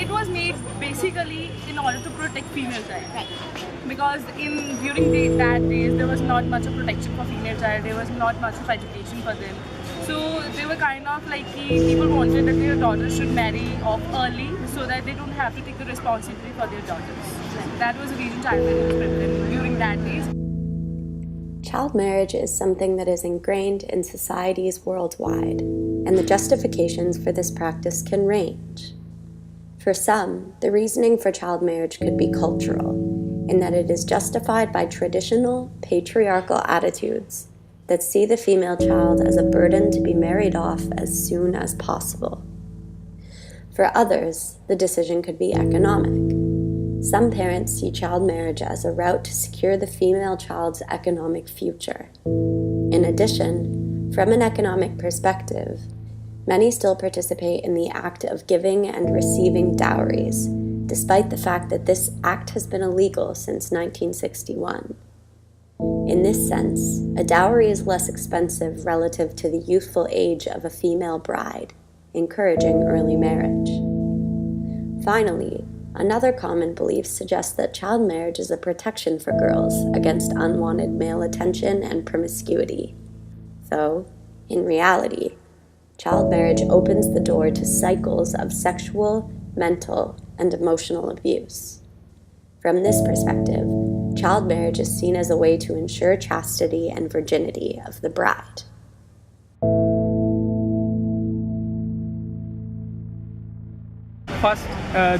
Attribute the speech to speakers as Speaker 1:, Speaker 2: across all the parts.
Speaker 1: it was made basically in order to protect female child. Right. Because during that days there was not much of protection for female child. There was not much of education for them. So they were kind of like people wanted that their daughters should marry off early so that they don't have to take the responsibility for their daughters. Right. That was the reason child marriage was prevalent during that days.
Speaker 2: Child marriage is something that is ingrained in societies worldwide, and the justifications for this practice can range. For some, the reasoning for child marriage could be cultural, in that it is justified by traditional, patriarchal attitudes that see the female child as a burden to be married off as soon as possible. For others, the decision could be economic. Some parents see child marriage as a route to secure the female child's economic future. In addition, from an economic perspective, many still participate in the act of giving and receiving dowries, despite the fact that this act has been illegal since 1961. In this sense, a dowry is less expensive relative to the youthful age of a female bride, encouraging early marriage. Finally, another common belief suggests that child marriage is a protection for girls against unwanted male attention and promiscuity. Though, in reality, child marriage opens the door to cycles of sexual, mental, and emotional abuse. From this perspective, child marriage is seen as a way to ensure chastity and virginity of the bride.
Speaker 3: First,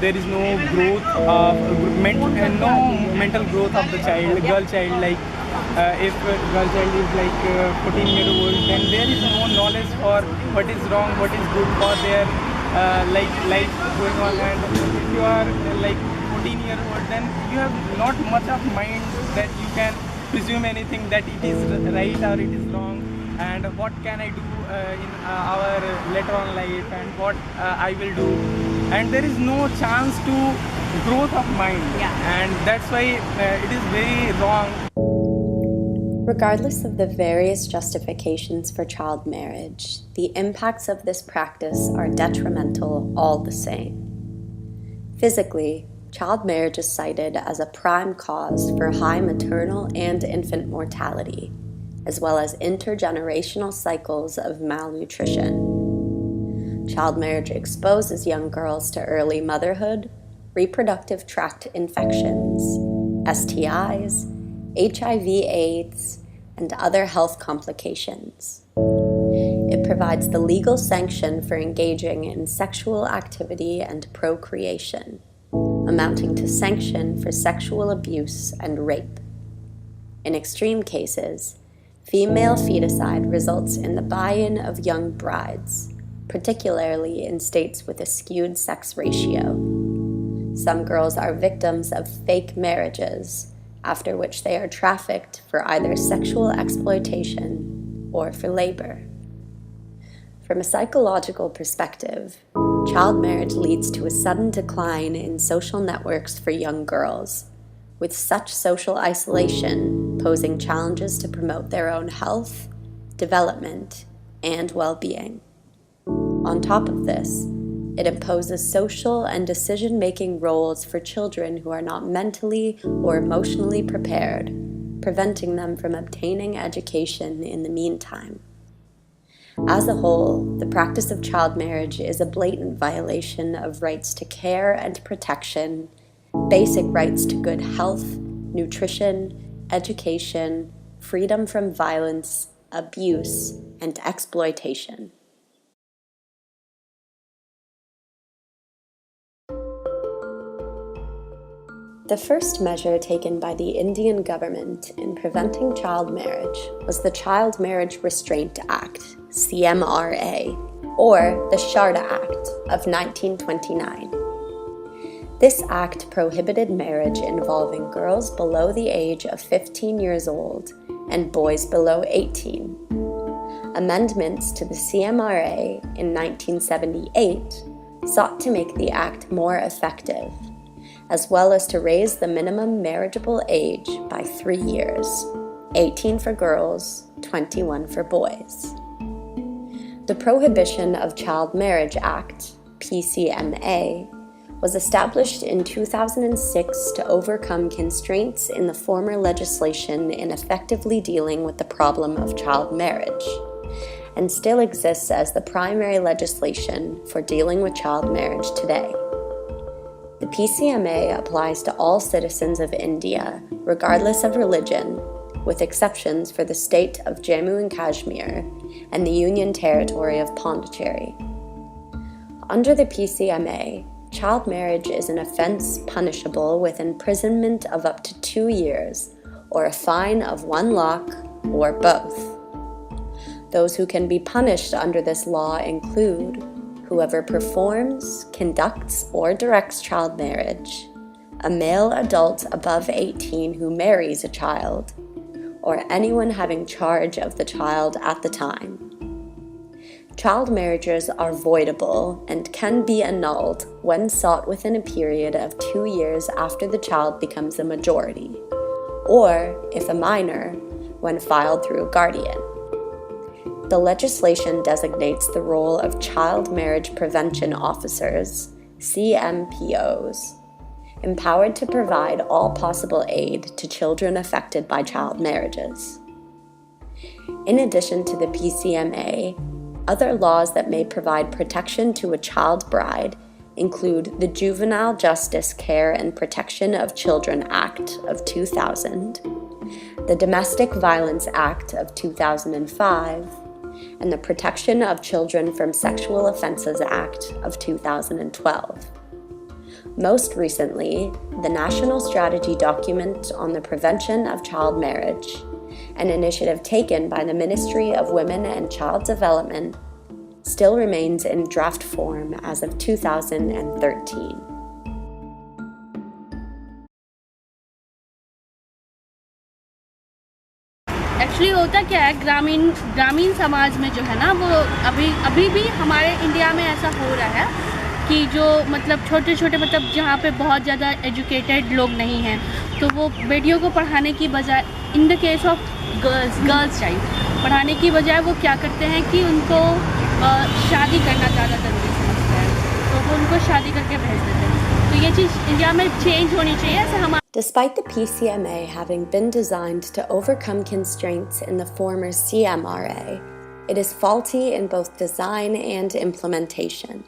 Speaker 3: there is no growth of mental growth of the child, girl child. Like if a girl child is like 14-year-old, then there is no knowledge for what is wrong, what is good for their life going on. And if you are like 14-year-old, then you have not much of mind that you can presume anything that it is right or it is wrong, and what can I do in our later on life, and what I will do. And there is no chance to growth of mind, and that's why it is very wrong.
Speaker 2: Regardless of the various justifications for child marriage, the impacts of this practice are detrimental all the same. Physically, child marriage is cited as a prime cause for high maternal and infant mortality, as well as intergenerational cycles of malnutrition. Child marriage exposes young girls to early motherhood, reproductive tract infections, STIs, HIV/AIDS, and other health complications. It provides the legal sanction for engaging in sexual activity and procreation, amounting to sanction for sexual abuse and rape. In extreme cases, female feticide results in the buy-in of young brides, particularly in states with a skewed sex ratio. Some girls are victims of fake marriages, after which they are trafficked for either sexual exploitation or for labor. From a psychological perspective, child marriage leads to a sudden decline in social networks for young girls, with such social isolation posing challenges to promote their own health, development, and well-being. On top of this, it imposes social and decision-making roles for children who are not mentally or emotionally prepared, preventing them from obtaining education in the meantime. As a whole, the practice of child marriage is a blatant violation of rights to care and protection, basic rights to good health, nutrition, education, freedom from violence, abuse, and exploitation. The first measure taken by the Indian government in preventing child marriage was the Child Marriage Restraint Act, CMRA, or the Sharda Act of 1929. This act prohibited marriage involving girls below the age of 15 years old and boys below 18. Amendments to the CMRA in 1978 sought to make the act more effective, as well as to raise the minimum marriageable age by 3 years, 18 for girls, 21 for boys. The Prohibition of Child Marriage Act, PCMA, was established in 2006 to overcome constraints in the former legislation in effectively dealing with the problem of child marriage, and still exists as the primary legislation for dealing with child marriage today. The PCMA applies to all citizens of India, regardless of religion, with exceptions for the state of Jammu and Kashmir and the Union Territory of Pondicherry. Under the PCMA, child marriage is an offense punishable with imprisonment of up to 2 years or a fine of 1 lakh or both. Those who can be punished under this law include whoever performs, conducts, or directs child marriage, a male adult above 18 who marries a child, or anyone having charge of the child at the time. Child marriages are voidable and can be annulled when sought within a period of 2 years after the child becomes a majority, or, if a minor, when filed through a guardian. The legislation designates the role of child marriage prevention officers, CMPOs, empowered to provide all possible aid to children affected by child marriages. In addition to the PCMA, other laws that may provide protection to a child bride include the Juvenile Justice Care and Protection of Children Act of 2000, the Domestic Violence Act of 2005, and the Protection of Children from Sexual Offenses Act of 2012. Most recently, the National Strategy Document on the Prevention of Child Marriage, an initiative taken by the Ministry of Women and Child Development, still remains in draft form as of 2013.
Speaker 4: Actually होता क्या है, ग्रामीण समाज में जो है ना, वो अभी भी हमारे इंडिया में ऐसा हो रहा है कि जो मतलब छोटे जहाँ पे बहुत ज़्यादा एजुकेटेड लोग नहीं हैं, तो वो बेटियों को पढ़ाने की बजाय, in the case of girls child, पढ़ाने की बजाय वो क्या करते हैं कि उनको शादी करना ज़्यादा ज़रूरी समझते हैं, तो वो उनको शादी करके भेज देते हैं। तो ये चीज़ इंडिया में चेंज होनी चाहिए। ऐसे हमारे
Speaker 2: Despite the PCMA having been designed to overcome constraints in the former CMRA, it is faulty in both design and implementation.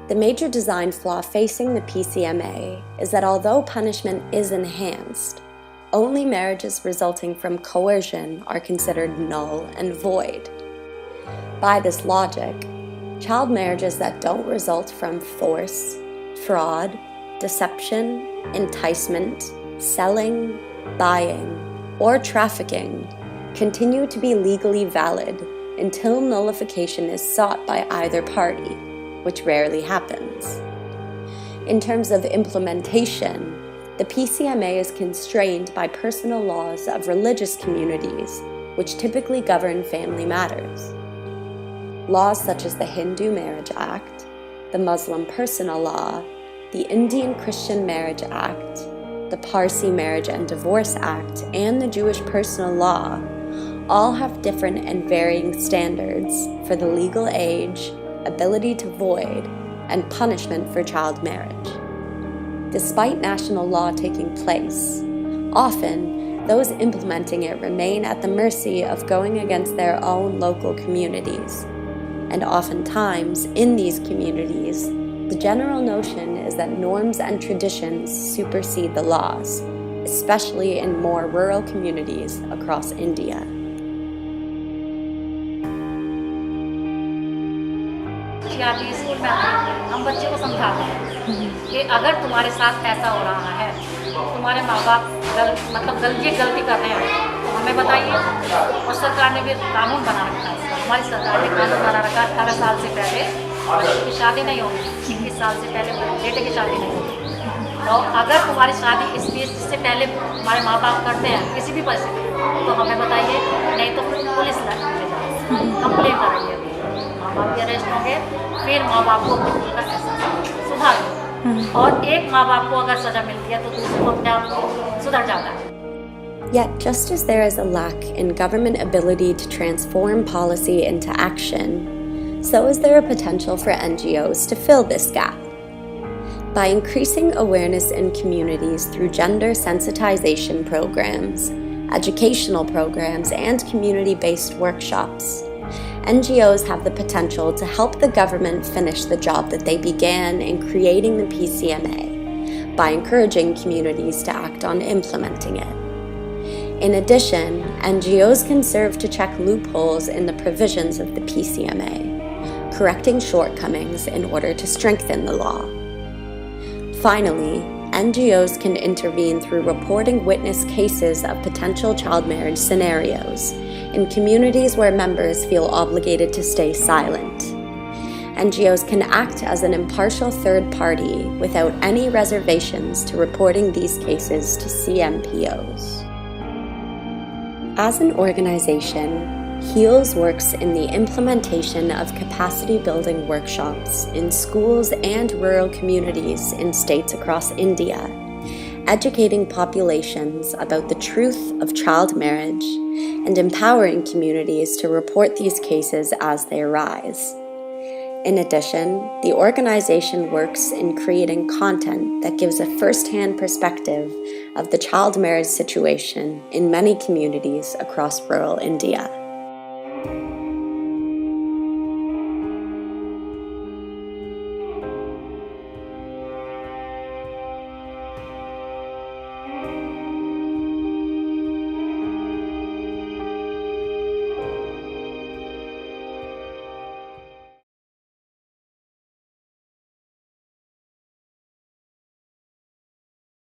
Speaker 2: The major design flaw facing the PCMA is that although punishment is enhanced, only marriages resulting from coercion are considered null and void. By this logic, child marriages that don't result from force, fraud, deception, enticement, selling, buying, or trafficking continue to be legally valid until nullification is sought by either party, which rarely happens. In terms of implementation, the PCMA is constrained by personal laws of religious communities, which typically govern family matters. Laws such as the Hindu Marriage Act, the Muslim Personal Law, the Indian Christian Marriage Act, the Parsi Marriage and Divorce Act, and the Jewish Personal Law all have different and varying standards for the legal age, ability to void, and punishment for child marriage. Despite national law taking place, often those implementing it remain at the mercy of going against their own local communities. And oftentimes, in these communities, the general notion is that norms and traditions supersede the laws, especially in more rural communities across India.
Speaker 5: School में हम बच्चे को समझाते हैं कि अगर तुम्हारे साथ ऐसा हो रहा है, तुम्हारे माँ बाप गलती कर रहे हैं, तो हमें बताइए। और सरकार ने भी कानून बना रखा है, हमारी सरकार ने कानून बना रखा है 18 साल से पहले बच्चे की शादी नहीं होगी, 21 साल से पहले बेटे की शादी नहीं होगी। और अगर तुम्हारी शादी इससे पहले हमारे माँ बाप करते हैं किसी भी परिस्थिति, तो हमें बताइए, नहीं तो पुलिस कंप्लेन करेंगे, माँ बाप भी अरेस्ट होंगे, फिर माँ बाप को अपने भूल का एहसास सुधार। और एक माँ बाप को अगर सजा मिलती है तो दूसरे को अपने आप सुधर जाता है।
Speaker 2: Yet, just as there is a lack in government ability to transform policy into action, so is there a potential for NGOs to fill this gap. By increasing awareness in communities through gender sensitization programs, educational programs, and community-based workshops, NGOs have the potential to help the government finish the job that they began in creating the PCMA by encouraging communities to act on implementing it. In addition, NGOs can serve to check loopholes in the provisions of the PCMA, correcting shortcomings in order to strengthen the law. Finally, NGOs can intervene through reporting witness cases of potential child marriage scenarios in communities where members feel obligated to stay silent. NGOs can act as an impartial third party without any reservations to reporting these cases to CMPOs. As an organization, HEEALS works in the implementation of capacity-building workshops in schools and rural communities in states across India, educating populations about the truth of child marriage and empowering communities to report these cases as they arise. In addition, the organization works in creating content that gives a first-hand perspective of the child marriage situation in many communities across rural India.